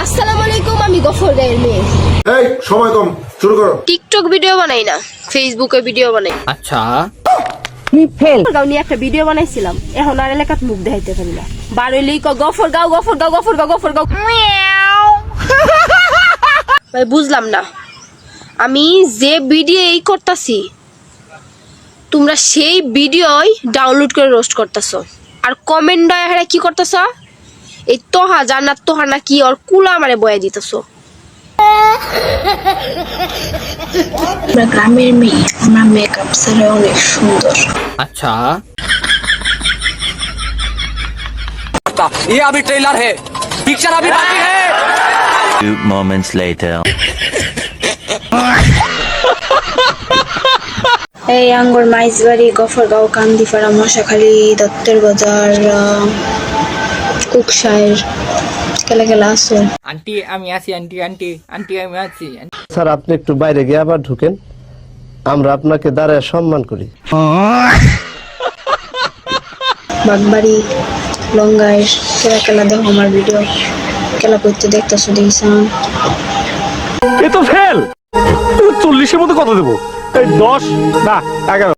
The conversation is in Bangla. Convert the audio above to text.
আসসালামু আলাইকুম, আমি গফর গায়ের মেয়ে। এই সময় কম, শুরু করো। টিকটক ভিডিও বানাই না, ফেসবুকে ভিডিও বানাই। আচ্ছা আমি ফেল গাও নিয়ে একটা ভিডিও বানাইছিলাম, এখন আর এলাকাত মুখ দেখাইতে পারি না। বারইলেই গফর গাও গফর গাও গফর গাও গফর গাও। ভাই বুঝলাম না, আমি যে ভিডিও এই করতাছি তোমরা সেই ভিডিওই ডাউনলোড করে রোস্ট করতেছো, আর কমেন্ট হেরা কি করতেছো? এই তোহা জান্নাত তোহা নাকি ওর কুলা আমারে বয়া দিতেছো। আমরা গ্রামের মেয়ে, আমরা মেকআপ ছাড়া অনেক সুন্দর। अच्छा ये अभी ट्रेलर है, पिक्चर अभी बाकी है। Few moments later. এই আঙ্গুর মাইজবাড়ি, গফরগাঁও, কান্দিপাড়া, মশাখালী, দত্তের বাজার, কুকসায়ের কেলা কেলা আসো। आंटी আমি আছি আন্টি আন্টি আন্টি আমি আছি স্যার আপনি একটু বাইরে গিয়ে আবার ঢুকেন, আমরা আপনাকে দাঁড়ায় সম্মান করি। বাগবাড়ি, লঙ্গাইয়ের কেলা কেলা দেখো আমার ভিডিও, কেলা করতে দেখতেছো দেখছান। এ তো ফেল। 40-এর মধ্যে কত দেবো? এই 10 না 11।